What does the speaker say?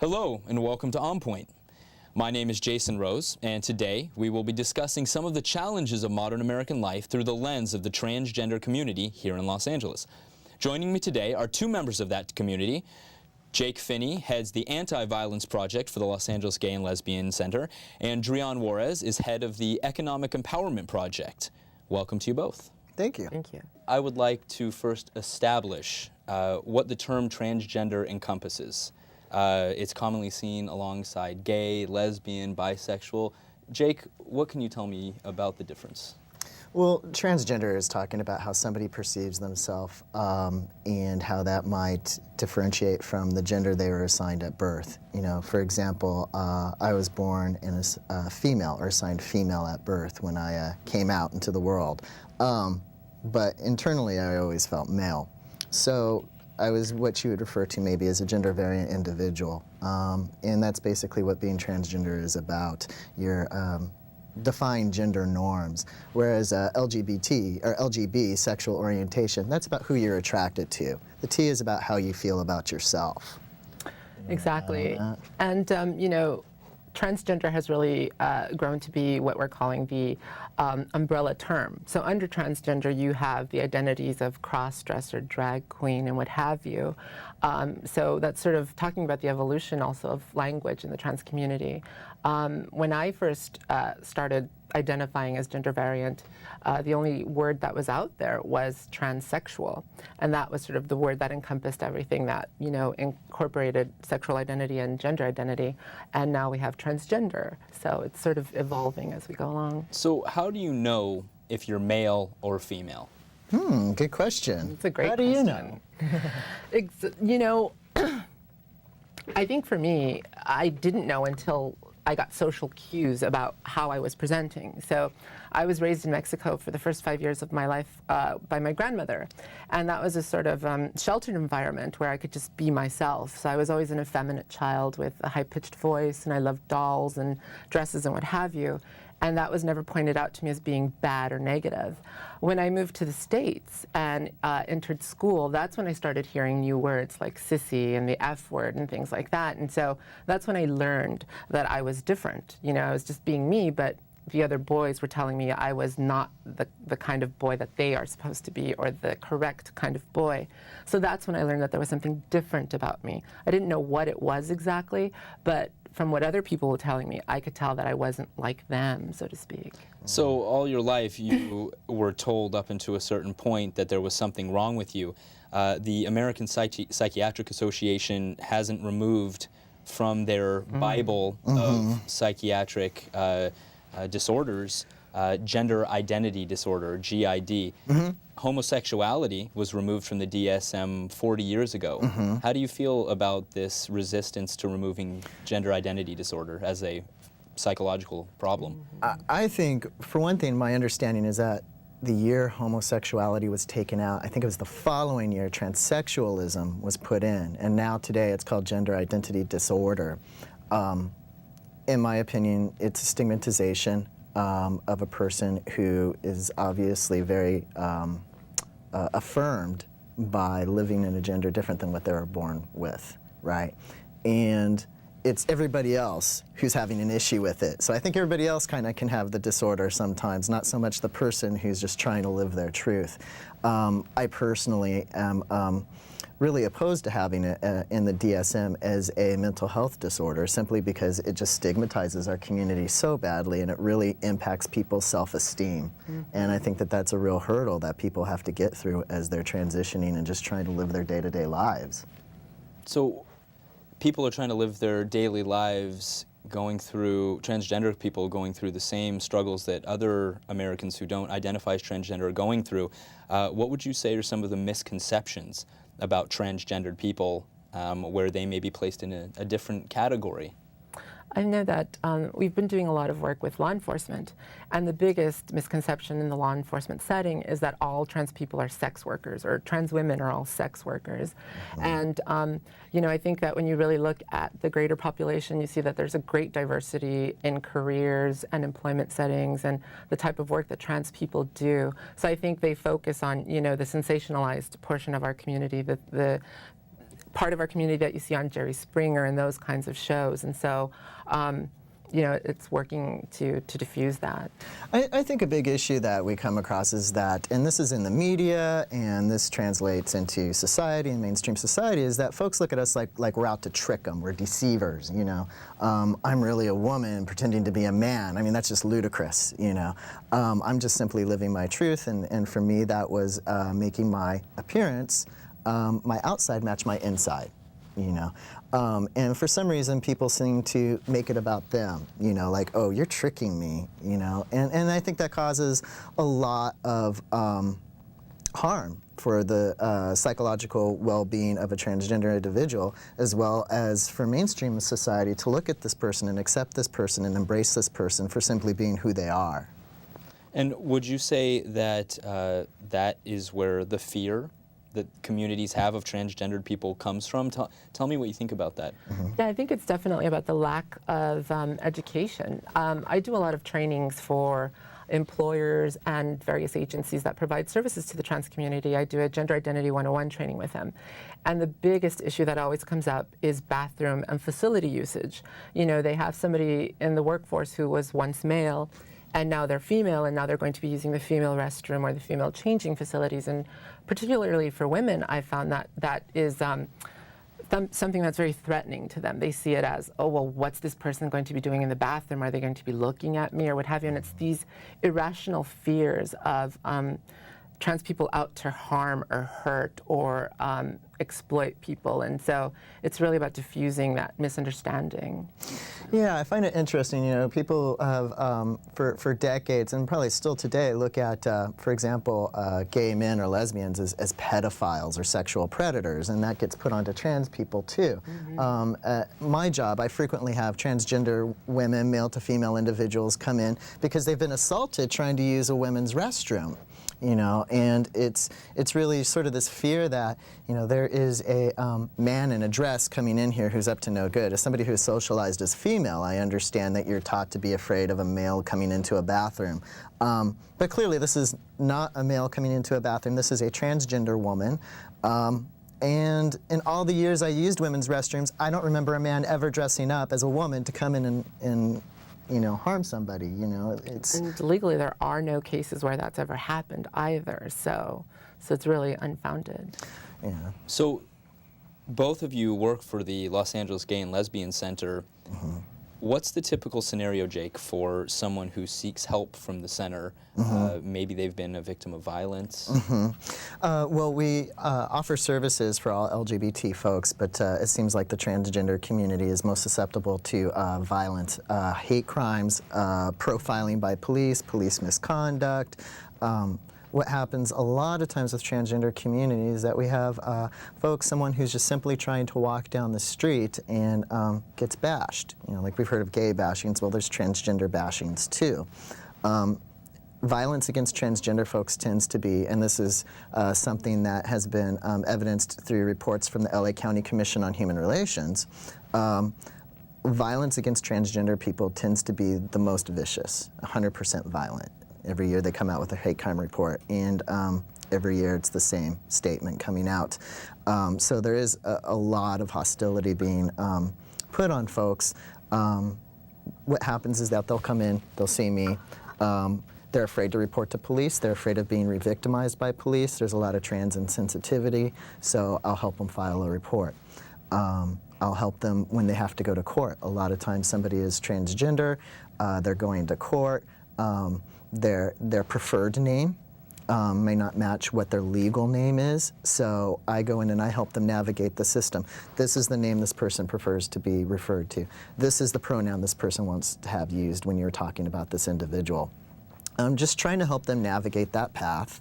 Hello and welcome to On Point. My name is Jason Rose, and today we will be discussing some of the challenges of modern American life through the lens of the transgender community here in Los Angeles. Joining me today are two members of that community. Jake Finney heads the Anti-Violence Project for the Los Angeles Gay and Lesbian Center, and Drian Juarez is head of the Economic Empowerment Project. Welcome to you both. Thank you. Thank you. I would like to first establish what the term transgender encompasses. It's commonly seen alongside gay, lesbian, bisexual. Jake, what can you tell me about the difference? Well, transgender is talking about how somebody perceives themselves and how that might differentiate from the gender they were assigned at birth. You know, for example, I was born in a female, or assigned female at birth when I came out into the world. But internally, I always felt male. So I was what you would refer to maybe as a gender variant individual. And that's basically what being transgender is about. You're define gender norms, whereas LGBT or LGB, sexual orientation, that's about who you're attracted to. The T is about how you feel about yourself. Exactly. And, you know, transgender has really grown to be what we're calling the umbrella term. So under transgender, you have the identities of cross-dresser, drag queen, and what have you. So that's sort of talking about the evolution also of language in the trans community. When I first started identifying as gender variant, the only word that was out there was transsexual. And that was sort of the word that encompassed everything that, you know, incorporated sexual identity and gender identity. And now we have transgender. So it's sort of evolving as we go along. So how do you know if you're male or female? Good question. It's a great question. How do you know? You know, I think for me, I didn't know until I got social cues about how I was presenting. So I was raised in Mexico for the first 5 years of my life by my grandmother. And that was a sort of sheltered environment where I could just be myself. So I was always an effeminate child with a high-pitched voice, and I loved dolls and dresses and what have you. And that was never pointed out to me as being bad or negative. When I moved to the States and entered school, that's when I started hearing new words like sissy and the F word and things like that. And so that's when I learned that I was different. You know, I was just being me, but the other boys were telling me I was not the kind of boy that they are supposed to be, or the correct kind of boy. So that's when I learned that there was something different about me. I didn't know what it was exactly, but from what other people were telling me, I could tell that I wasn't like them, so to speak. So all your life you were told up until a certain point that there was something wrong with you. The American Psychiatric Association hasn't removed from their Bible of psychiatric disorders gender identity disorder, GID. Homosexuality was removed from the DSM 40 years ago. How do you feel about this resistance to removing gender identity disorder as a psychological problem? I think, for one thing, my understanding is that the year homosexuality was taken out, I think it was the following year, transsexualism was put in, and now today it's called gender identity disorder. In my opinion, it's a stigmatization of a person who is obviously very affirmed by living in a gender different than what they were born with, right? And it's everybody else who's having an issue with it. So I think everybody else kind of can have the disorder sometimes, not so much the person who's just trying to live their truth. I personally am really opposed to having it in the DSM as a mental health disorder, simply because it just stigmatizes our community so badly, and it really impacts people's self-esteem. And I think that that's a real hurdle that people have to get through as they're transitioning and just trying to live their day-to-day lives. So people are trying to live their daily lives transgender people going through the same struggles that other Americans who don't identify as transgender are going through. What would you say are some of the misconceptions about transgendered people where they may be placed in a different category? I know that we've been doing a lot of work with law enforcement, and the biggest misconception in the law enforcement setting is that all trans people are sex workers, or trans women are all sex workers. And you know, I think that when you really look at the greater population, you see that there's a great diversity in careers and employment settings and the type of work that trans people do. So I think they focus on, you know, the sensationalized portion of our community, the part of our community that you see on Jerry Springer and those kinds of shows. And so, you know, it's working to diffuse that. I think a big issue that we come across is that, and this is in the media, and this translates into society and mainstream society, is that folks look at us like we're out to trick them. We're deceivers, you know. I'm really a woman pretending to be a man. I mean, that's just ludicrous, you know. I'm just simply living my truth, and for me that was making my appearance, my outside match my inside. You know, and for some reason people seem to make it about them, you know, like, oh, you're tricking me, you know, and I think that causes a lot of harm for the psychological well-being of a transgender individual, as well as for mainstream society to look at this person and accept this person and embrace this person for simply being who they are. And would you say that that is where the fear that communities have of transgendered people comes from? Tell me what you think about that. Mm-hmm. Yeah, I think it's definitely about the lack of education. I do a lot of trainings for employers and various agencies that provide services to the trans community. I do a Gender Identity 101 training with them. And the biggest issue that always comes up is bathroom and facility usage. You know, they have somebody in the workforce who was once male, and now they're female, and now they're going to be using the female restroom or the female changing facilities. And particularly for women, I found that that is something that's very threatening to them. They see it as, oh, well, what's this person going to be doing in the bathroom? Are they going to be looking at me or what have you? And it's these irrational fears of trans people out to harm or hurt or exploit people. And so it's really about diffusing that misunderstanding. Yeah, I find it interesting. You know, people have, for decades, and probably still today, look at, for example, gay men or lesbians as pedophiles or sexual predators, and that gets put onto trans people too. Mm-hmm. My job, I frequently have transgender women, male to female individuals, come in because they've been assaulted trying to use a women's restroom. You know, and it's really sort of this fear that, you know, there is a man in a dress coming in here who's up to no good. As somebody who's socialized as female, I understand that you're taught to be afraid of a male coming into a bathroom. But clearly this is not a male coming into a bathroom. This is a transgender woman. And in all the years I used women's restrooms, I don't remember a man ever dressing up as a woman to come in and you know, harm somebody, you know. And legally there are no cases where that's ever happened either, so it's really unfounded. Yeah. So both of you work for the Los Angeles Gay and Lesbian Center. Mm-hmm. What's the typical scenario, Jake, for someone who seeks help from the center? Mm-hmm. Maybe they've been a victim of violence. Mm-hmm. Well, we offer services for all LGBT folks, but it seems like the transgender community is most susceptible to violence, hate crimes, profiling by police misconduct. What happens a lot of times with transgender communities is that we have folks, someone who's just simply trying to walk down the street and gets bashed. You know, like we've heard of gay bashings, well, there's transgender bashings too. Violence against transgender folks tends to be, and this is something that has been evidenced through reports from the LA County Commission on Human Relations, violence against transgender people tends to be the most vicious, 100% violent. Every year they come out with a hate crime report, and every year it's the same statement coming out. So there is a lot of hostility being put on folks. What happens is that they'll come in, they'll see me, they're afraid to report to police, they're afraid of being re-victimized by police. There's a lot of trans insensitivity, so I'll help them file a report. I'll help them when they have to go to court. A lot of times somebody is transgender, they're going to court, their preferred name may not match what their legal name is, so I go in and I help them navigate the system. This is the name this person prefers to be referred to. This is the pronoun this person wants to have used when you're talking about this individual. I'm just trying to help them navigate that path.